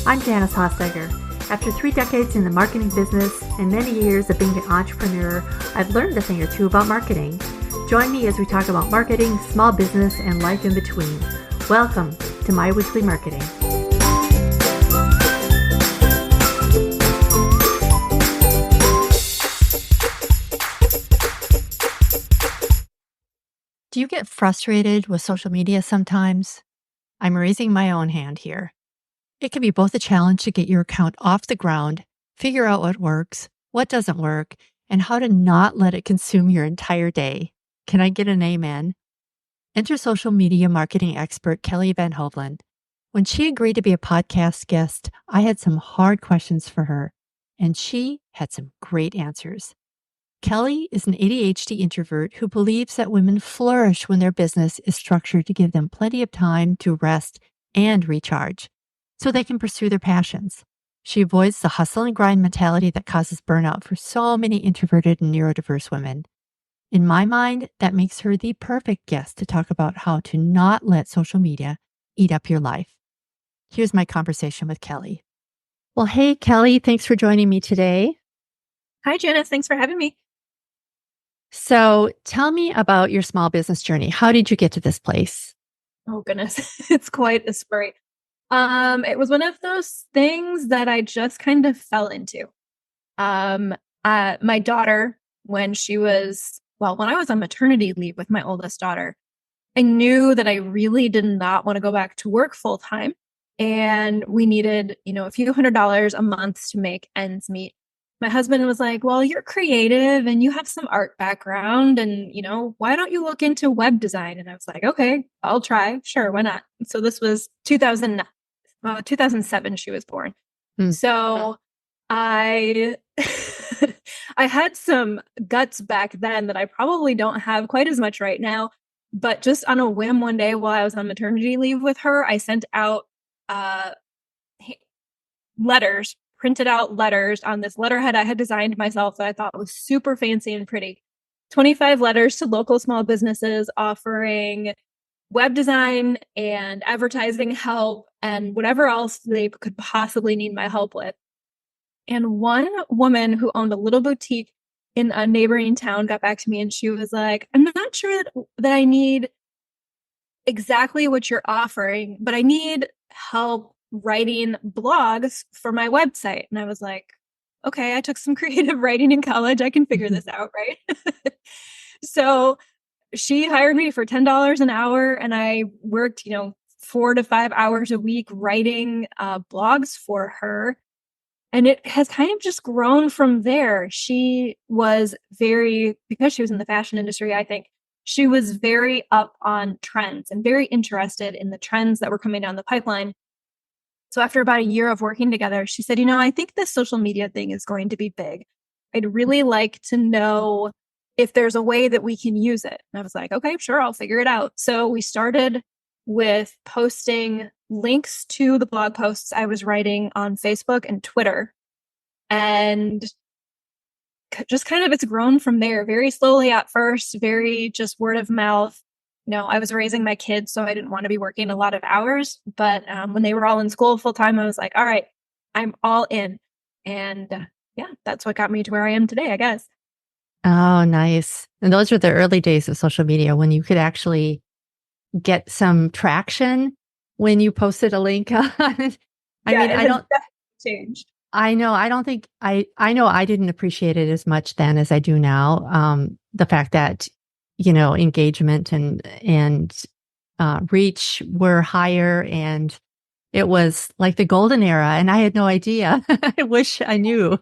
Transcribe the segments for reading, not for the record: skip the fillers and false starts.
I'm Janice Hostegger. After 3 decades in the marketing business and many years of being an entrepreneur, I've learned a thing or two about marketing. Join me as we talk about marketing, small business, and life in between. Welcome to my weekly marketing. Do you get frustrated with social media sometimes? I'm raising my own hand here. It can be both a challenge to get your account off the ground, figure out what works, what doesn't work, and how to not let it consume your entire day. Can I get an amen? Enter social media marketing expert Kelly VanHoveln. When she agreed to be a podcast guest, I had some hard questions for her, and she had some great answers. Kelly is an ADHD introvert who believes that women flourish when their business is structured to give them plenty of time to rest and recharge, so they can pursue their passions. She avoids the hustle and grind mentality that causes burnout for so many introverted and neurodiverse women. In my mind, that makes her the perfect guest to talk about how to not let social media eat up your life. Here's my conversation with Kelly. Well, hey, Kelly, thanks for joining me today. Hi, Janice. Thanks for having me. So tell me about your small business journey. How did you get to this place? Oh, goodness. It's quite a story. It was one of those things that I just kind of fell into. My daughter, when I was on maternity leave with my oldest daughter, I knew that I really did not want to go back to work full time. And we needed, a few $100s a month to make ends meet. My husband was like, well, you're creative and you have some art background and, why don't you look into web design? And I was like, okay, I'll try. Sure, why not? So this was 2007 she was born. So I I had some guts back then that I probably don't have quite as much right now. But just on a whim one day while I was on maternity leave with her, I sent out printed out letters on this letterhead I had designed myself that I thought was super fancy and pretty. 25 letters to local small businesses offering web design and advertising help and whatever else they could possibly need my help with. And one woman who owned a little boutique in a neighboring town got back to me and she was like, I'm not sure that I need exactly what you're offering, but I need help writing blogs for my website. And I was like, okay, I took some creative writing in college. I can figure this out, right? So she hired me for $10 an hour and I worked, 4 to 5 hours a week writing blogs for her. And it has kind of just grown from there. She was because she was in the fashion industry, I think, she was very up on trends and very interested in the trends that were coming down the pipeline. So after about a year of working together, she said, I think this social media thing is going to be big. I'd really like to know if there's a way that we can use it. And I was like, okay, sure, I'll figure it out. So we started with posting links to the blog posts I was writing on Facebook and Twitter. And just kind of it's grown from there very slowly at first, very just word of mouth. I was raising my kids, so I didn't want to be working a lot of hours. But when they were all in school full time, I was like, all right, I'm all in. And that's what got me to where I am today, I guess. Oh, nice. And those were the early days of social media when you could actually get some traction when you posted a link on it. I don't changed. I know. I don't think I know I didn't appreciate it as much then as I do now. The fact that, engagement and reach were higher and it was like the golden era and I had no idea. I wish I knew.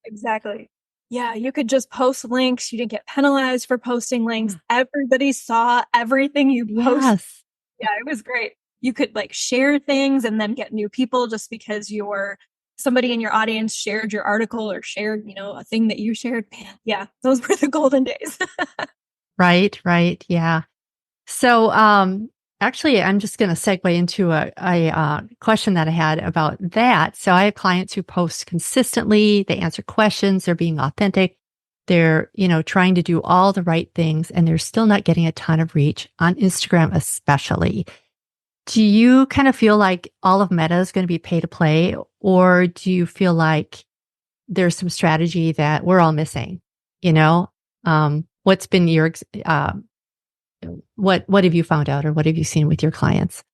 Exactly. Yeah, you could just post links. You didn't get penalized for posting links. Everybody saw everything you posted. Yes. Yeah, it was great. You could share things and then get new people just because somebody in your audience shared your article or shared, a thing that you shared. Man, yeah, those were the golden days. Right. Yeah. So, actually, I'm just going to segue into a question that I had about that. So I have clients who post consistently, they answer questions, they're being authentic. They're, trying to do all the right things and they're still not getting a ton of reach on Instagram, especially. Do you kind of feel like all of Meta is going to be pay to play, or do you feel like there's some strategy that we're all missing? You know, what's been what have you found out, or what have you seen with your clients?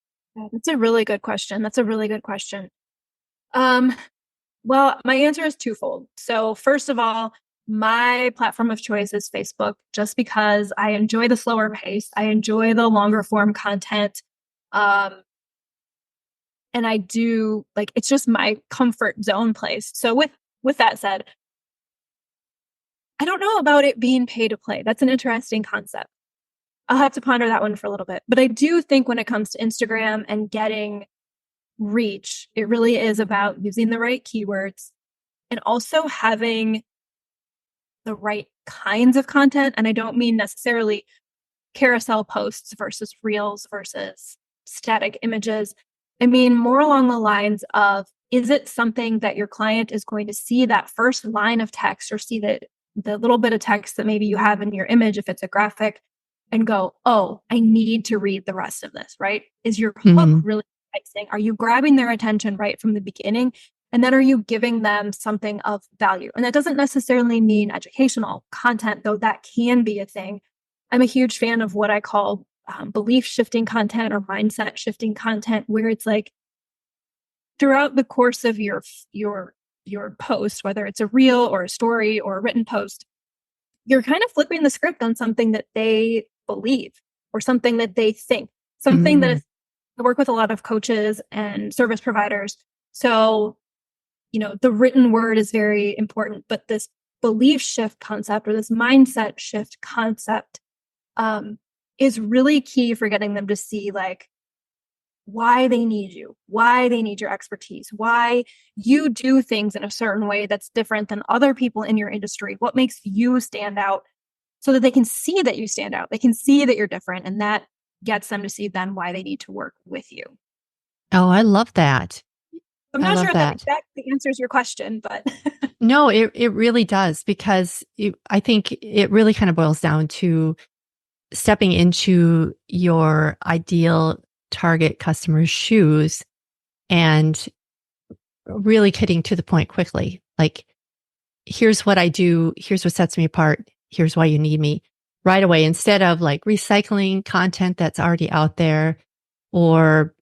That's a really good question. That's a really good question. Um, well, my answer is twofold. So, first of all, my platform of choice is Facebook, just because I enjoy the slower pace. I enjoy the longer form content. Um, and I do like it's just my comfort zone place. So with that said, I don't know about it being pay to play. That's an interesting concept. I'll have to ponder that one for a little bit. But I do think when it comes to Instagram and getting reach, it really is about using the right keywords and also having the right kinds of content. And I don't mean necessarily carousel posts versus reels versus static images. I mean more along the lines of, is it something that your client is going to see that first line of text or see the little bit of text that maybe you have in your image if it's a graphic and go, oh, I need to read the rest of this, right? Is your hook Mm-hmm. really enticing? Are you grabbing their attention right from the beginning? And then are you giving them something of value? And that doesn't necessarily mean educational content, though that can be a thing. I'm a huge fan of what I call belief shifting content or mindset shifting content, where it's like throughout the course of your post, whether it's a reel or a story or a written post, you're kind of flipping the script on something that they believe or something that they think, something that Mm-hmm. is, I work with a lot of coaches and service providers. So, the written word is very important, but this belief shift concept or this mindset shift concept is really key for getting them to see like why they need you, why they need your expertise, why you do things in a certain way that's different than other people in your industry, what makes you stand out so that they can see that you stand out. They can see that you're different, and that gets them to see then why they need to work with you. Oh, I love that. I'm I not love sure if that that. exactly answers your question, but No, it really does, because I think it really kind of boils down to stepping into your ideal target customer's shoes and really getting to the point quickly. Like, here's what I do, here's what sets me apart, here's why you need me right away, instead of like recycling content that's already out there. Or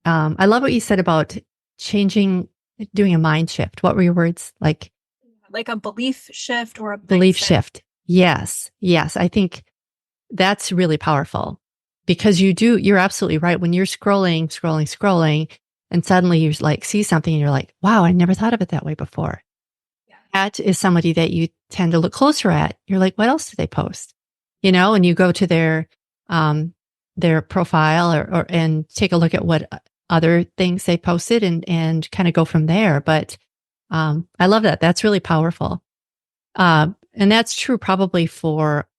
I love what you said about changing, doing a mind shift. What were your words? Like like a belief shift or a belief mindset. shift. Yes. Yes. I think that's really powerful, because you're absolutely right. When you're scrolling, and suddenly you like see something and you're like, wow, I never thought of it that way before. Yeah. That is somebody that you tend to look closer at. You're like, what else do they post? And you go to their profile, or and take a look at what other things they posted, and kind of go from there. But I love that. That's really powerful. And that's true probably for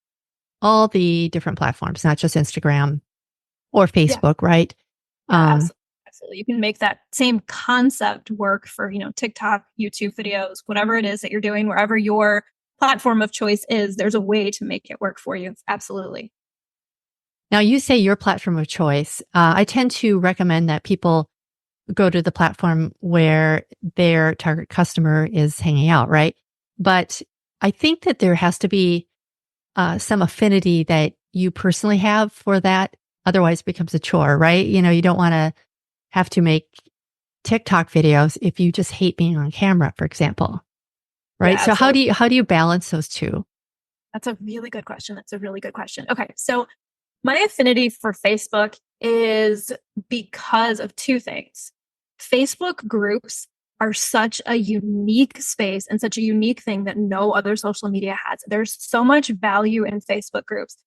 all the different platforms, not just Instagram or Yeah. Facebook, right? Yeah, Um, absolutely. Absolutely. You can make that same concept work for, TikTok, YouTube videos, whatever it is that you're doing, wherever your platform of choice is, there's a way to make it work for you. Absolutely. Now, you say your platform of choice. I tend to recommend that people go to the platform where their target customer is hanging out, right? But I think that there has to be some affinity that you personally have for that. Otherwise, it becomes a chore, right? You don't want to have to make TikTok videos if you just hate being on camera, for example, Yeah, right? So how absolutely. do you balance those two? That's a really good question. That's a really good question. Okay. So my affinity for Facebook is because of two things. Facebook groups are such a unique space and such a unique thing that no other social media has. There's so much value in Facebook groups.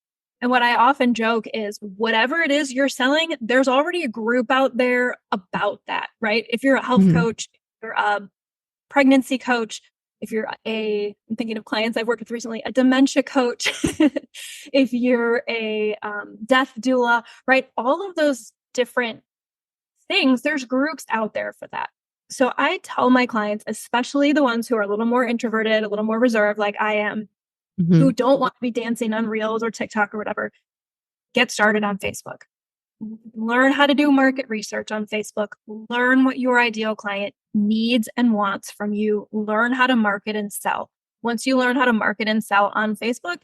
And what I often joke is whatever it is you're selling, there's already a group out there about that, right? If you're a health Mhm. coach, if you're a pregnancy coach, if you're I'm thinking of clients I've worked with recently, a dementia coach, if you're a death doula, right? All of those different things, there's groups out there for that. So I tell my clients, especially the ones who are a little more introverted, a little more reserved, like I am, who Mhm. don't want to be dancing on Reels or TikTok or whatever, get started on Facebook. learn how to do market research on Facebook, learn what your ideal client needs and wants from you, learn how to market and sell. Once you learn how to market and sell on Facebook,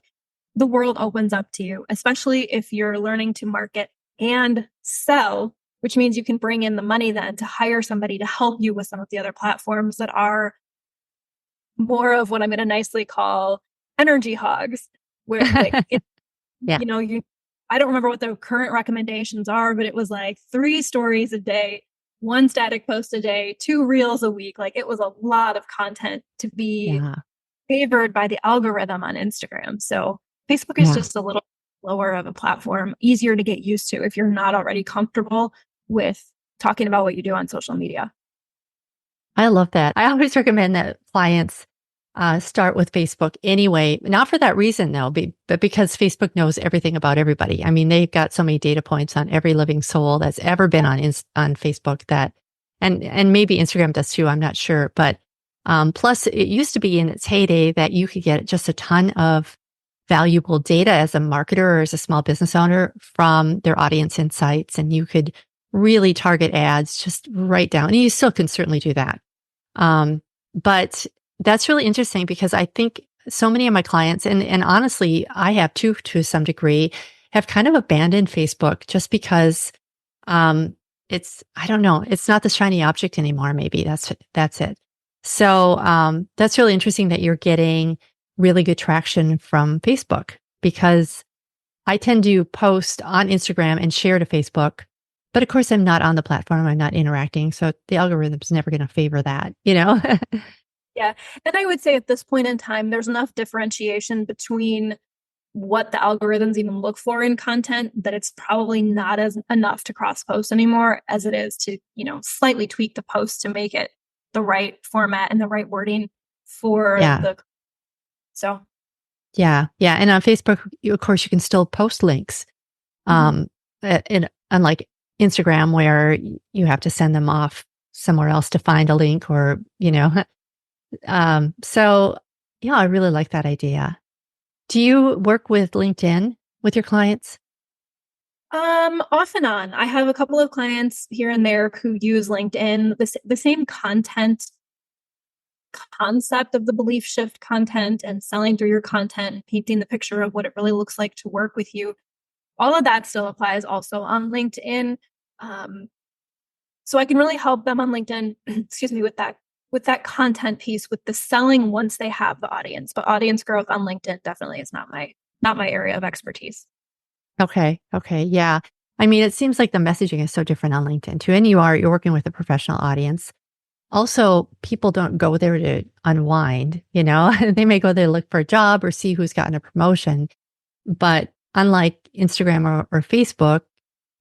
the world opens up to you, especially if you're learning to market and sell, which means you can bring in the money then to hire somebody to help you with some of the other platforms that are more of what I'm going to nicely call energy hogs, where like Yeah. I don't remember what the current recommendations are, but it was like 3 stories a day, 1 static post a day, 2 reels a week. Like it was a lot of content to be Yeah. favored by the algorithm on Instagram. So Facebook is Yeah. just a little lower of a platform, easier to get used to if you're not already comfortable with talking about what you do on social media. I love that. I always recommend that clients start with Facebook anyway, not for that reason though, but because Facebook knows everything about everybody. I mean, they've got so many data points on every living soul that's ever been on Facebook that, and maybe Instagram does too. I'm not sure, but plus it used to be in its heyday that you could get just a ton of valuable data as a marketer or as a small business owner from their audience insights, and you could really target ads just right down. And you still can certainly do that. But that's really interesting because I think so many of my clients, and honestly, I have too, to some degree, have kind of abandoned Facebook just because, I don't know, it's not the shiny object anymore. Maybe that's it. So, that's really interesting that you're getting really good traction from Facebook because I tend to post on Instagram and share to Facebook. But of course, I'm not on the platform. I'm not interacting. So the algorithm's never going to favor that, you know? Yeah. And I would say at this point in time, there's enough differentiation between what the algorithms even look for in content that it's probably not as enough to cross post anymore as it is to, slightly tweak the post to make it the right format and the right wording for Yeah. the so Yeah. Yeah. And on Facebook, of course, you can still post links. mhm. Um, unlike Instagram, where you have to send them off somewhere else to find a link or, so yeah, I really like that idea. Do you work with LinkedIn with your clients? Off and on. I have a couple of clients here and there who use LinkedIn. The same content concept of the belief shift content and selling through your content and painting the picture of what it really looks like to work with you. All of that still applies also on LinkedIn. Um, so I can really help them on LinkedIn, excuse me, with that content piece, with the selling once they have the audience. But audience growth on LinkedIn definitely is not my area of expertise. Okay. Okay. Yeah. I mean, it seems like the messaging is so different on LinkedIn too. And you're working with a professional audience. Also, people don't go there to unwind, they may go there to look for a job or see who's gotten a promotion. But unlike Instagram or Facebook,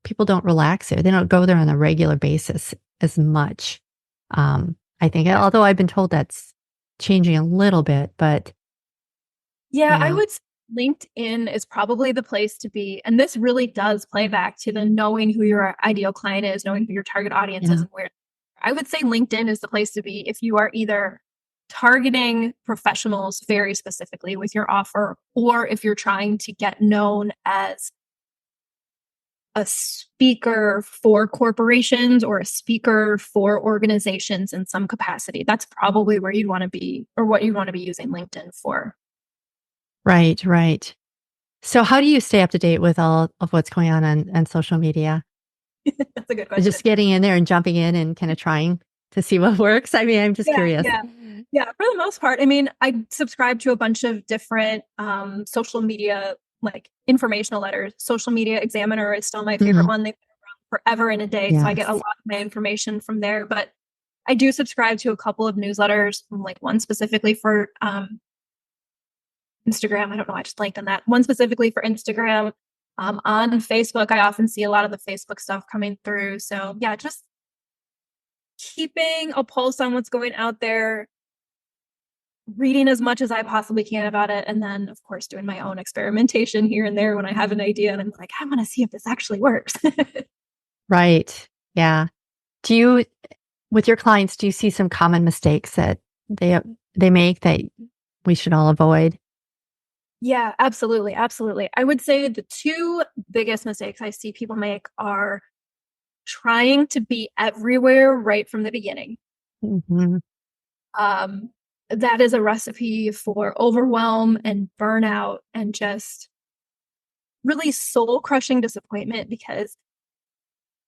people don't relax there. They don't go there on a regular basis as much. I think, Yeah. although I've been told that's changing a little bit, but Yeah, I yeah, would say LinkedIn is probably the place to be. And this really does play back to the knowing who your ideal client is, knowing who your target audience is yeah, and where. I would say LinkedIn is the place to be if you are either targeting professionals very specifically with your offer, or if you're trying to get known as a speaker for corporations or a speaker for organizations in some capacity. That's probably where you'd want to be or what you want to be using LinkedIn for. right, right. So, how do you stay up to date with all of what's going on social media? That's a good question. Just getting in there and jumping in and kind of trying to see what works. I mean, I'm just Yeah, curious. yeah. Yeah, for the most part. I mean, I subscribe to a bunch of different social media like informational letters. Social Media Examiner is still my favorite Mhm. one. They've been around forever and a day, so I get a Yes. lot of my information from there. But I do subscribe to a couple of newsletters, like one specifically for Instagram. I don't know. I just blanked on that. One specifically for Instagram. On Facebook, I often see a lot of the Facebook stuff coming through. So yeah, just keeping a pulse on what's going out there, reading as much as I possibly can about it, and then of course doing my own experimentation here and there when I have an idea and I'm like, I want to see if this actually works. Right. Yeah. Do you, with your clients, do you see some common mistakes that they they make that we should all avoid? Yeah, absolutely. Absolutely. I would say the two biggest mistakes I see people make are trying to be everywhere right from the beginning. Mhm. Um, that is a recipe for overwhelm and burnout and just really soul crushing disappointment because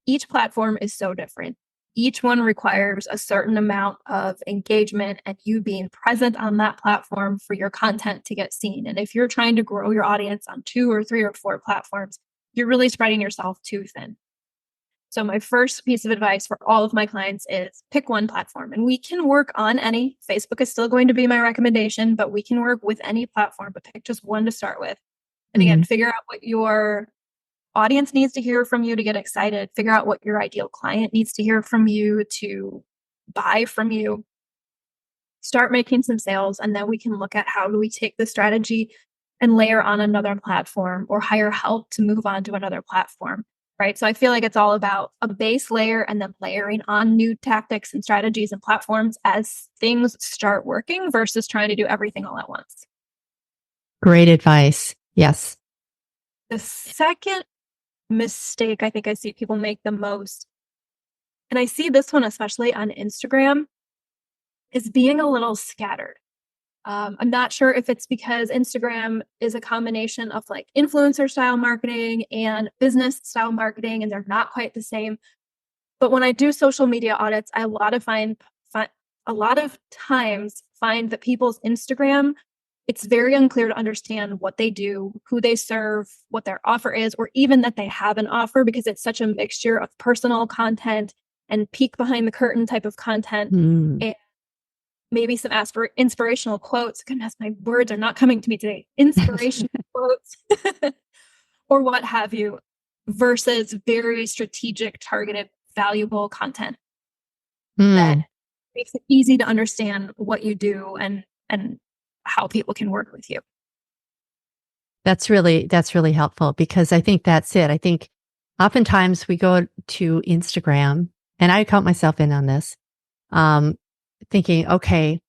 each platform is so different. Each one requires a certain amount of engagement and you being present on that platform for your content to get seen. And if you're trying to grow your audience on two or three or four platforms, you're really spreading yourself too thin. So, my first piece of advice for all of my clients is pick one platform. And we can work on any. Facebook is still going to be my recommendation, but we can work with any platform, but pick just one to start with. And again, Mhm. figure out what your audience needs to hear from you to get excited. Figure out what your ideal client needs to hear from you to buy from you. Start making some sales, and then we can look at how do we take the strategy and layer on another platform or hire help to move on to another platform. Right. So I feel like it's all about a base layer and then layering on new tactics and strategies and platforms as things start working versus trying to do everything all at once. Great advice. Yes. The second mistake I think I see people make the most, and I see this one especially on Instagram, is being a little scattered. I'm not sure if it's because Instagram is a combination of like influencer style marketing and business style marketing, and they're not quite the same. But when I do social media audits, I a lot of times find that people's Instagram, it's very unclear to understand what they do, who they serve, what their offer is, or even that they have an offer because it's such a mixture of personal content and peek behind the curtain type of content Mm. and maybe some inspirational quotes. Goodness, my words are not coming to me today. Inspirational quotes or what have you, versus very strategic, targeted, valuable content that Mm. makes it easy to understand what you do and how people can work with you. That's really helpful because I think that's it. I think oftentimes we go to Instagram, and I count myself in on this, um, thinking, okay,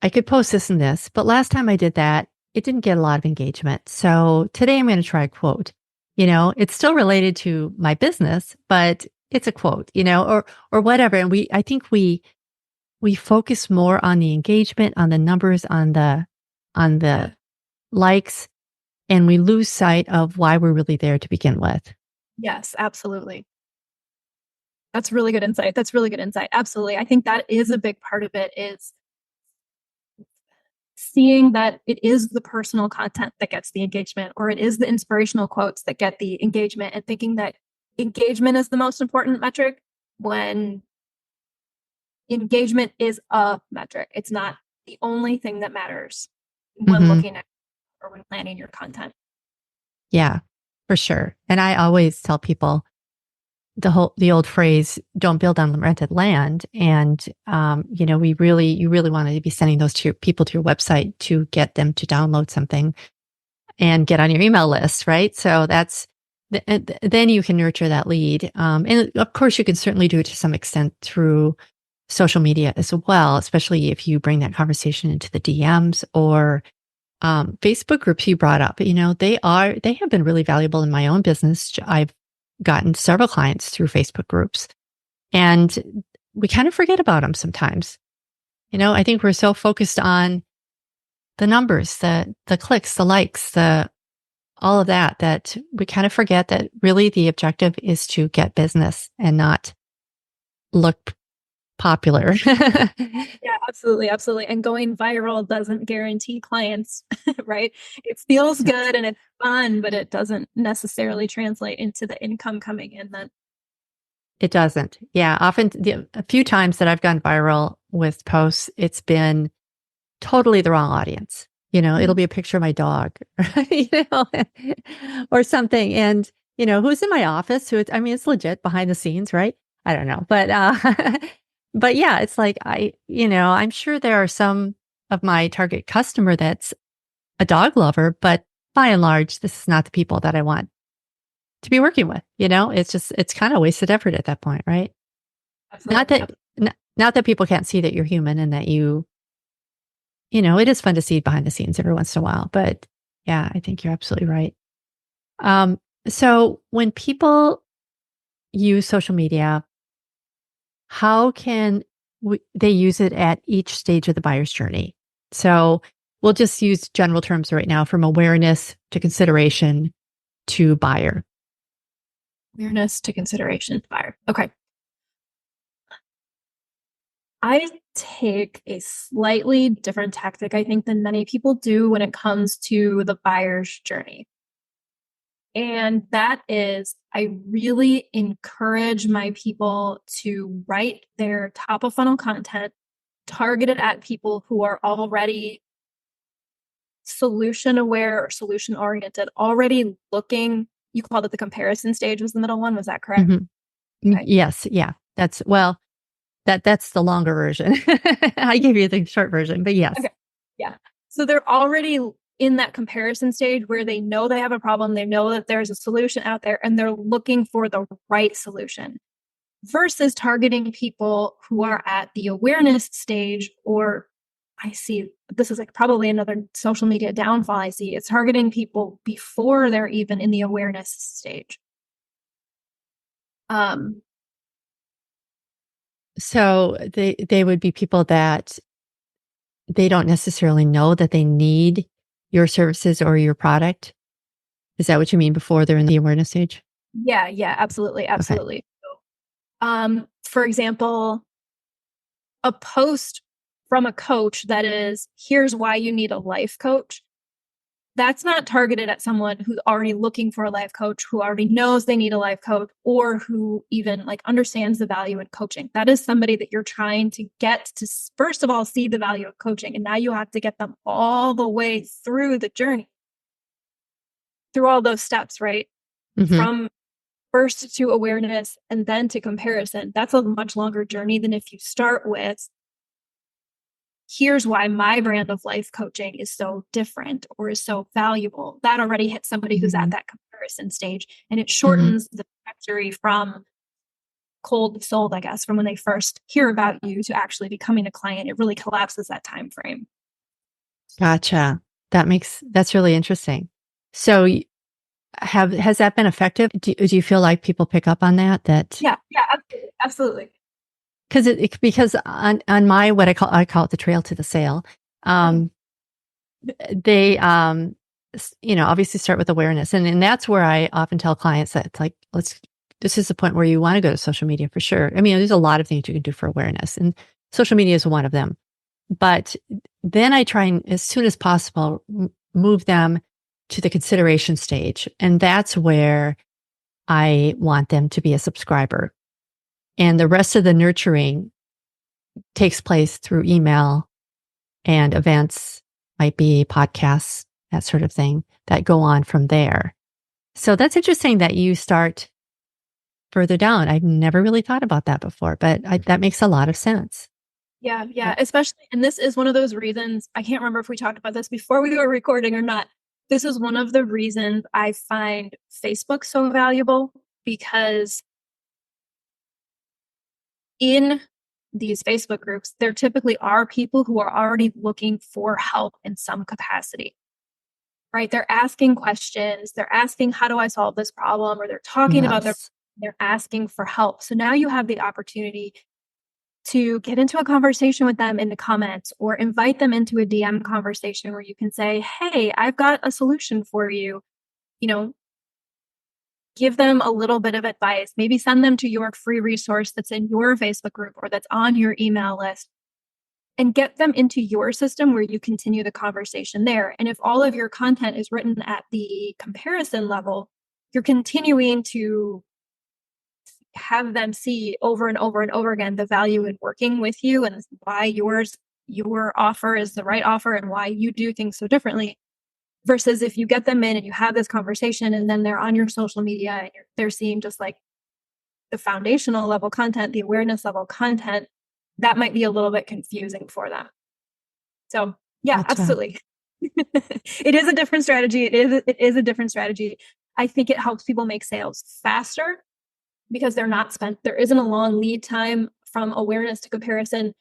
I could post this and this, but last time I did that, it didn't get a lot of engagement. So today I'm going to try a quote. It's still related to my business, but it's a quote, or whatever. And I think we focus more on the engagement, on the numbers, on the likes, and we lose sight of why we're really there to begin with. Yes, absolutely. That's really good insight. That's really good insight. Absolutely. I think that is a big part of it is seeing that it is the personal content that gets the engagement or it is the inspirational quotes that get the engagement and thinking that engagement is the most important metric when engagement is a metric. It's not the only thing that matters when Hmm. looking at or when planning your content. Yeah, for sure. And I always tell people the old phrase, don't build on rented land. And, you really want to be sending those to people to your website to get them to download something and get on your email list, right? So then you can nurture that lead. And of course, you can certainly do it to some extent through social media as well, especially if you bring that conversation into the DMs or Facebook groups you brought up. They have been really valuable in my own business. I've gotten several clients through Facebook groups, and we kind of forget about them sometimes. I think we're so focused on the numbers, the clicks, the likes, the all of that we kind of forget that really the objective is to get business and not look popular. Yeah, absolutely, absolutely. And going viral doesn't guarantee clients, right? It feels good and it's fun, but it doesn't necessarily translate into the income coming in then. It doesn't. Yeah, often a few times that I've gone viral with posts, it's been totally the wrong audience. It'll Mhm. be a picture of my dog, you know, or something. And, who's in my office? I mean, it's legit behind the scenes, right? I don't know. But yeah, it's like, I'm sure there are some of my target customer that's a dog lover, but by and large, this is not the people that I want to be working with. It's kind of wasted effort at that point, right? Not Absolutely. that, not that people can't see that you're human and that it is fun to see behind the scenes every once in a while, but Yeah, I think you're absolutely right. So when people use social media, how can they use it at each stage of the buyer's journey? So we'll just use general terms right now, from awareness to consideration to buyer. Awareness to consideration buyer. Okay. I take a slightly different tactic, I think, than many people do when it comes to the buyer's journey. And that is, I really encourage my people to write their top of funnel content targeted at people who are already solution aware or solution oriented, already looking. You called it the comparison stage was the middle one. Was that correct? Mhm. Okay. Yes, yeah. That's the longer version. I gave you the short version, but yes. Okay. Yeah. So they're already in that comparison stage where they know they have a problem. They know that there's a solution out there and they're looking for the right solution versus targeting people who are at the awareness stage. Or I see this is like probably another social media downfall I see. It's targeting people before they're even in the awareness stage. Um, So they would be people that they don't necessarily know that they need your services or your product. Is that what you mean, before they're in the awareness stage? yeah, absolutely, Okay. absolutely. For example, a post from a coach that is, here's why you need a life coach. That's not targeted at someone who's already looking for a life coach, who already knows they need a life coach, or who even like understands the value in coaching. That is somebody that you're trying to get to, first of all, see the value of coaching. And now you have to get them all the way through the journey, through all those steps, right? Hmm. From first to awareness and then to comparison. That's a much longer journey than if you start with, here's why my brand of life coaching is so different or is so valuable. That already hits somebody who's at Hmm. that comparison stage, and it Hmm. shortens the trajectory from cold sold, I guess, from when they first hear about you to actually becoming a client. It really collapses that time frame. Gotcha. That's really interesting. So has that been effective? Do you feel like people pick up on that? Yeah, absolutely, absolutely. Because on my, what I call it, the trail to the sale. Okay. Um, they obviously start with awareness, and that's where I often tell clients that it's like, this is the point where you want to go to social media for sure. I mean, there's a lot of things you can do for awareness, and social media is one of them. But then I try and, as soon as possible, move them to the consideration stage, and that's where I want them to be a subscriber, and the rest of the nurturing takes place through email and events, might be podcasts, that sort of thing, that go on from there. So that's interesting that you start further down. I've never really thought about that before, but that makes a lot of sense. Yeah, especially, and this is one of those reasons. I can't remember if we talked about this before we were recording or not. This is one of the reasons I find Facebook so valuable, because in these Facebook groups, there typically are people who are already looking for help in some capacity, right? They're asking questions, they're asking, how do I solve this problem? Or they're talking about Yes. they're asking for help. So now you have the opportunity to get into a conversation with them in the comments, or invite them into a DM conversation where you can say, hey, I've got a solution for you. You know, give them a little bit of advice, maybe send them to your free resource that's in your Facebook group or that's on your email list, and get them into your system where you continue the conversation there. And if all of your content is written at the comparison level, you're continuing to have them see over and over and over again the value in working with you and why your offer is the right offer and why you do things so differently. Versus if you get them in and you have this conversation and then they're on your social media and they're seeing just like the foundational level content, the awareness level content, that might be a little bit confusing for them. So yeah, Gotcha. absolutely. It is a different strategy. It is a different strategy. I think it helps people make sales faster because there isn't a long lead time from awareness to comparison.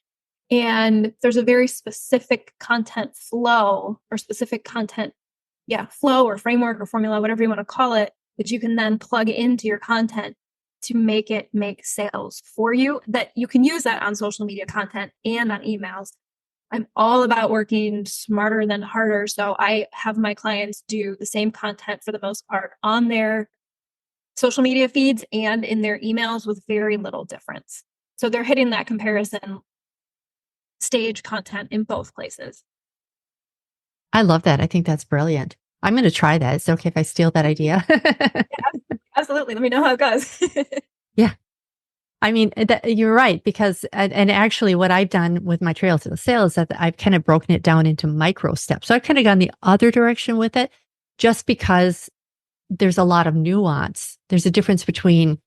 And there's a very specific content flow or specific content flow or framework or formula, whatever you want to call it, that you can then plug into your content to make it make sales for you, that you can use that on social media content and on emails. I'm all about working smarter than harder. So I have my clients do the same content for the most part on their social media feeds and in their emails with very little difference. So they're hitting that comparison stage content in both places. I love that. I think that's brilliant. I'm going to try that. It's okay if I steal that idea. Yeah, absolutely. Let me know how it goes. Yeah. I mean, you're right, because, and actually what I've done with my trail to the sale is that I've kind of broken it down into micro steps. So I've kind of gone the other direction with it, just because there's a lot of nuance. There's a difference between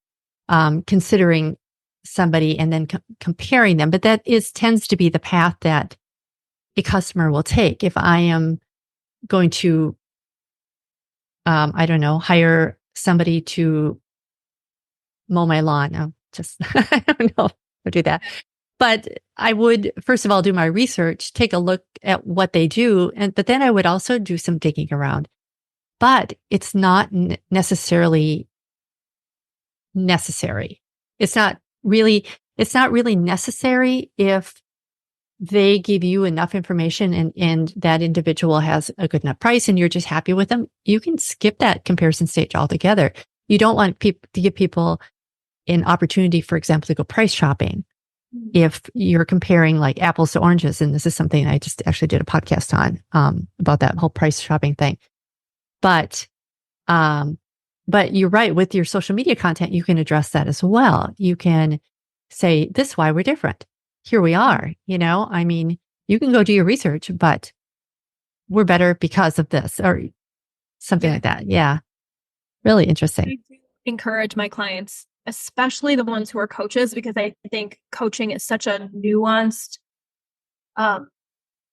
considering somebody and then comparing them, but that tends to be the path that a customer will take. If I am going to, I don't know, hire somebody to mow my lawn, I don't know if I'll do that. But I would, first of all, do my research, take a look at what they do, but then I would also do some digging around. But it's not necessarily necessary. It's not really necessary if they give you enough information and that individual has a good enough price and you're just happy with them. You can skip that comparison stage altogether. You don't want to give people an opportunity, for example, to go price shopping. If you're comparing like apples to oranges, and this is something I just actually did a podcast on, about that whole price shopping thing. But you're right, with your social media content, you can address that as well. You can say, this is why we're different. Here we are, I mean, you can go do your research, but we're better because of this or something like that. Yeah. Really interesting. I do encourage my clients, especially the ones who are coaches, because I think coaching is such a nuanced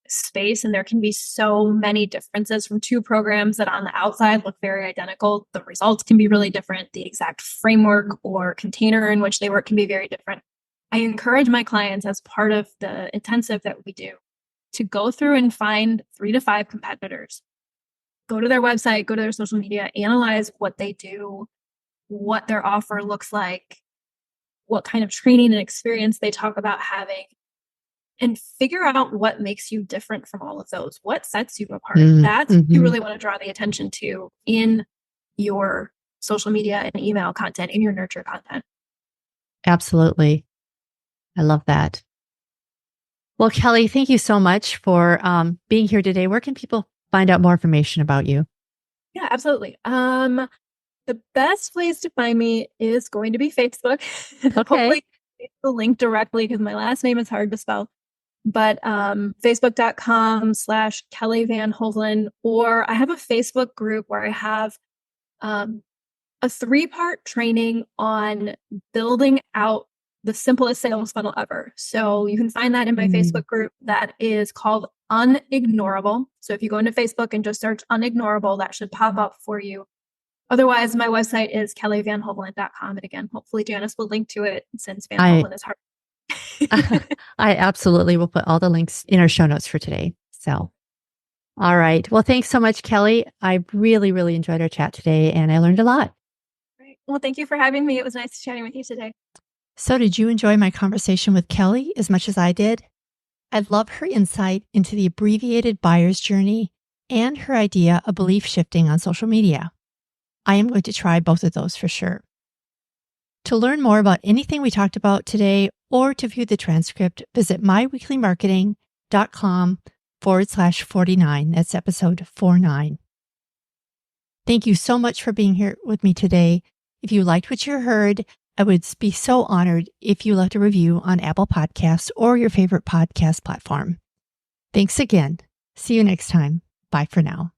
space, and there can be so many differences from two programs that on the outside look very identical. The results can be really different. The exact framework or container in which they work can be very different. I encourage my clients, as part of the intensive that we do, to go through and find 3 to 5 competitors. Go to their website, go to their social media, analyze what they do, what their offer looks like, what kind of training and experience they talk about having, and figure out what makes you different from all of those. What sets you apart? That's what you really want to draw the attention to in your social media and email content, in your nurture content. Absolutely. I love that. Well, Kelly, thank you so much for being here today. Where can people find out more information about you? Yeah, absolutely. The best place to find me is going to be Facebook. Okay. Hopefully the link directly, because my last name is hard to spell. But facebook.com/Kelly VanHoveln, or I have a Facebook group where I have a 3-part training on building out the simplest sales funnel ever. So you can find that in my Facebook group that is called Unignorable. So if you go into Facebook and just search Unignorable, that should pop up for you. Otherwise, my website is kellyvanhoveln.com. And again, hopefully Janice will link to it, since VanHoveln is hard. I absolutely will put all the links in our show notes for today. So, all right. Well, thanks so much, Kelly. I really, really enjoyed our chat today, and I learned a lot. Great. Well, thank you for having me. It was nice chatting with you today. So did you enjoy my conversation with Kelly as much as I did? I love her insight into the abbreviated buyer's journey and her idea of belief shifting on social media. I am going to try both of those for sure. To learn more about anything we talked about today or to view the transcript, visit myweeklymarketing.com/49. That's episode 49. Thank you so much for being here with me today. If you liked what you heard, I would be so honored if you left a review on Apple Podcasts or your favorite podcast platform. Thanks again. See you next time. Bye for now.